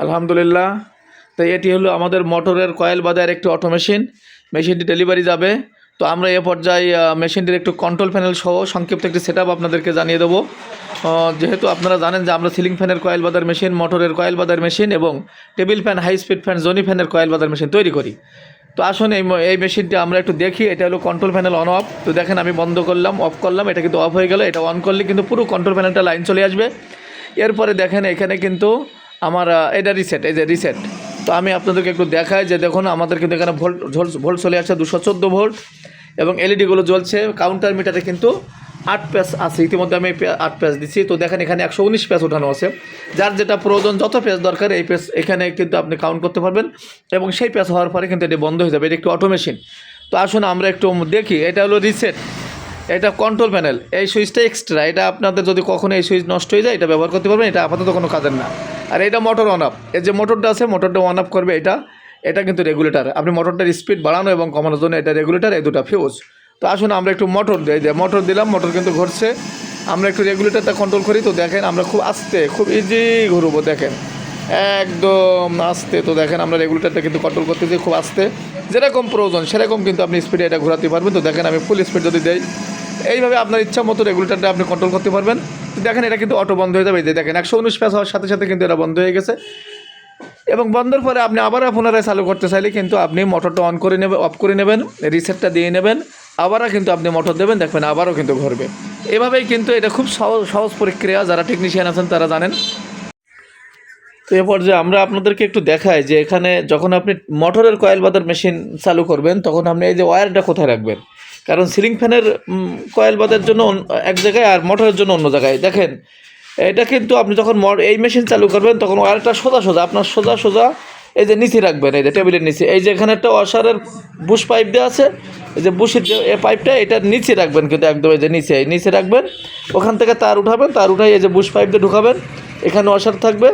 আলহামদুলিল্লাহ। তো এটি হলো আমাদের মোটরের কয়েল বাঁধার একটি অটো মেশিন। মেশিনটি ডেলিভারি যাবে। তো আমরা এ পর্যায়ে মেশিনটির একটু কন্ট্রোল প্যানেল সহ সংক্ষিপ্ত একটি সেটআপ আপনাদেরকে জানিয়ে দেবো। যেহেতু আপনারা জানেন যে আমরা সিলিং ফ্যানের কয়েল বাঁধার মেশিন, মোটরের কয়েল বাঁধার মেশিন এবং table fan, high speed fan, জনি ফ্যানের কয়েল বাঁধার মেশিন তৈরি করি। তো আসুন এই মেশিনটি আমরা একটু দেখি। এটা হলো কন্ট্রোল প্যানেল অন অফ। তো দেখেন আমি বন্ধ করলাম, অফ করলাম, এটা কিন্তু অফ হয়ে গেল। এটা অন করলে কিন্তু পুরো কন্ট্রোল প্যানেলটা লাইন চলে আসবে। এরপরে দেখেন এখানে কিন্তু আমার এটা রিসেট, এই যে রিসেট। তো আমি আপনাদেরকে একটু দেখাই যে দেখুন আমাদের কিন্তু এখানে ভোল্ট চলে আসছে 214 ভোল্ট এবং এলইডিগুলো জ্বলছে। কাউন্টার মিটারে কিন্তু 8 প্যাচ আছে, ইতিমধ্যে আমি 8 প্যাচ দিচ্ছি। তো দেখেন এখানে 119 প্যাচ ওঠানো আছে। যার যেটা প্রয়োজন, যত প্যাচ দরকার এই প্যাচ এখানে কিন্তু আপনি কাউন্ট করতে পারবেন এবং সেই প্যাচ হওয়ার পরে কিন্তু এটি বন্ধ হয়ে যাবে। এটা একটি অটো মেশিন। তো আসুন আমরা একটু দেখি। এটা হলো রিসেট, এটা কন্ট্রোল প্যানেল। এই সুইচটা এক্সট্রা, এটা আপনাদের যদি কখনো এই সুইচ নষ্ট হয়ে যায় এটা ব্যবহার করতে পারবেন, এটা আপাতত কোনো কাজের না। আর এটা মোটর অন আপ, এই যে মোটরটা আছে মোটরটা অন আপ করবে এটা কিন্তু রেগুলেটর। আপনি মোটরটার স্পিড বাড়ানো এবং কমানোর জন্য এটা রেগুলেটর, এই দুটো ফিউজ। তো আসুন আমরা একটু মোটর দিই, যে মোটর দিলাম, মোটর কিন্তু ঘুরছে। আমরা একটু রেগুলেটরটা কন্ট্রোল করি। তো দেখেন আমরা খুব আস্তে, খুব ইজি ঘুরবো, দেখেন একদম আস্তে। তো দেখেন আমরা রেগুলেটরটা কিন্তু কন্ট্রোল করতেছি খুব আস্তে, যেরকম প্রয়োজন সেরকম কিন্তু আপনি স্পিডে এটা ঘোরাতে পারবেন। তো দেখেন আমি ফুল স্পিড যদি দেই, এইভাবে আপনার ইচ্ছা মতো রেগুলেটরটা আপনি কন্ট্রোল করতে পারবেন। তো দেখেন এটা কিন্তু অটো বন্ধ হয়ে যাবে। এই যে দেখেন 119 প্যাচ হওয়ার সাথে সাথে কিন্তু এটা বন্ধ হয়ে গেছে। এবং বন্ধের পরে আপনি আবার পুনরায় চালু করতে চাইলে কিন্তু আপনি মোটরটা অন করে নেবেন, অফ করে নেবেন, রিসেটটা দিয়ে নেবেন, আবারও কিন্তু আপনি মোটর দেবেন, দেখবেন আবারও কিন্তু ঘুরবে। এভাবেই কিন্তু এটা খুব সহজ প্রক্রিয়া, যারা টেকনিশিয়ান আছেন তারা জানেন। তো এ পর্যায়ে আমরা আপনাদেরকে একটু দেখাই যে এখানে যখন আপনি মোটরের কয়েল বাঁধার মেশিন চালু করবেন তখন আপনি এই যে ওয়্যারটা কোথায় রাখবেন। কারণ সিলিং ফ্যানের কয়েল বাঁধার জন্য এক জায়গায় আর মোটরের জন্য অন্য জায়গায়। দেখেন এটা কিন্তু আপনি যখন এই মেশিন চালু করবেন তখন ওয়্যারটা সোজা আপনার সোজা এই যে নিচে রাখবেন, এই যে টেবিলের নিচে। এই যে এখানে একটা ওয়াশারের বুশ পাইপ দেওয়া আছে, এই যে বুশের যে পাইপটা এটা নিচে রাখবেন, কিন্তু একদম এই যে নিচে রাখবেন। ওখান থেকে তার উঠাবেন, তার উঠাই এই যে বুশ পাইপ দিয়ে ঢুকাবেন। এখানে ওয়াশার থাকবে,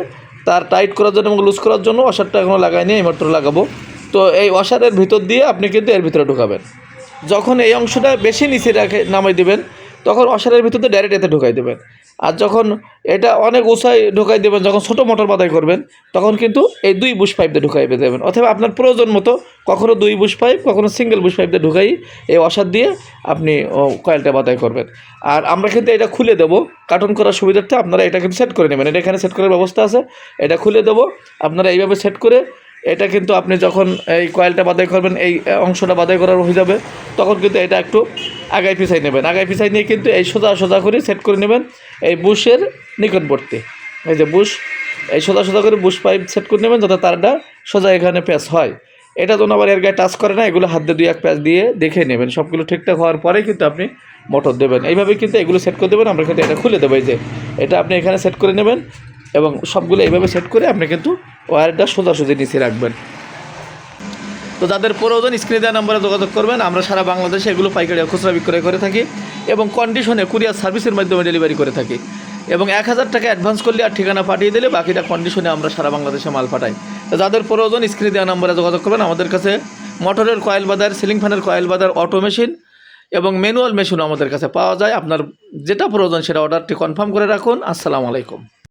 তার টাইট করার জন্য এবং লুজ করার জন্য। ওয়াশারটা এখনও লাগাইনি, এই মাত্র লাগাবো। তো এই ওয়াশারের ভিতর দিয়ে আপনি কিন্তু এর ভিতরে ঢুকাবেন। যখন এই অংশটা বেশি নিচে নামাই দেবেন তখন ওয়াশারের ভিতরে ডাইরেক্ট এতে ঢুকাই দেবেন। আর যখন এটা অনেক উঁচাই ঢুকাই দেবেন, যখন ছোটো মোটর বাঁধাই করবেন তখন কিন্তু এই 2 বুশ পাইপ দিয়ে ঢুকাই দেবেন। অথবা আপনার প্রয়োজন মতো কখনও 2 বুশ পাইপ, কখনও সিঙ্গেল বুশ পাইপ দিয়ে ঢুকাই এই ওয়াশার দিয়ে আপনি কয়েলটা বাঁধাই করবেন। আর আমরা কিন্তু এটা খুলে দেবো কার্টন করার সুবিধার্থে। আপনারা এটা কিন্তু সেট করে নেবেন, এটা এখানে সেট করার ব্যবস্থা আছে। এটা খুলে দেবো, আপনারা এইভাবে সেট করে এটা কিন্তু আপনি যখন এই কয়েলটা বাঁধাই করবেন, এই অংশটা বাঁধাই করার হয়ে যাবে, তখন কিন্তু এটা একটু আগায় পিছাই নেবেন। আগায় পিছাই নিয়ে কিন্তু এই সোজা করে সেট করে নেবেন এই বুশের নিকটবর্তী। এই যে বুশ, এই সোজা করে বুশ পাইপ সেট করে নেবেন যাতে তারটা সোজা এখানে প্যাচ হয়। এটা যেন আবার এর গায়ে টাচ করে না, এগুলো হাত দিয়ে 2-1 প্যাচ দিয়ে দেখে নেবেন। সবগুলো ঠিকঠাক হওয়ার পরেই কিন্তু আপনি মোটর দেবেন। এইভাবে কিন্তু এগুলো সেট করে দেবেন। আমরা কিন্তু এটা খুলে দেবো, এই যে এটা আপনি এখানে সেট করে নেবেন এবং সবগুলো এইভাবে সেট করে আপনি কিন্তু ওয়্যারটা সোজাসুজি নিচে রাখবেন। তো যাদের প্রয়োজন স্ক্রিনে দেওয়া নাম্বারে যোগাযোগ করবেন। আমরা সারা বাংলাদেশে এগুলো পাইকারি খুচরা বিক্রয় করে থাকি এবং কন্ডিশনে কুরিয়ার সার্ভিসের মাধ্যমে ডেলিভারি করে থাকি। এবং 1000 টাকা অ্যাডভান্স করলে আর ঠিকানা পাঠিয়ে দিলে বাকিটা কন্ডিশনে আমরা সারা বাংলাদেশে মাল পাঠাই। তো যাদের প্রয়োজন স্ক্রিনে দেওয়া নাম্বারে যোগাযোগ করবেন। আমাদের কাছে মোটরের কয়েল বাঁধার, সিলিং ফ্যানের কয়েল বাঁধার অটো মেশিন এবং ম্যানুয়াল মেশিনও আমাদের কাছে পাওয়া যায়। আপনার যেটা প্রয়োজন সেটা অর্ডারটি কনফার্ম করে রাখুন। আসসালামু আলাইকুম।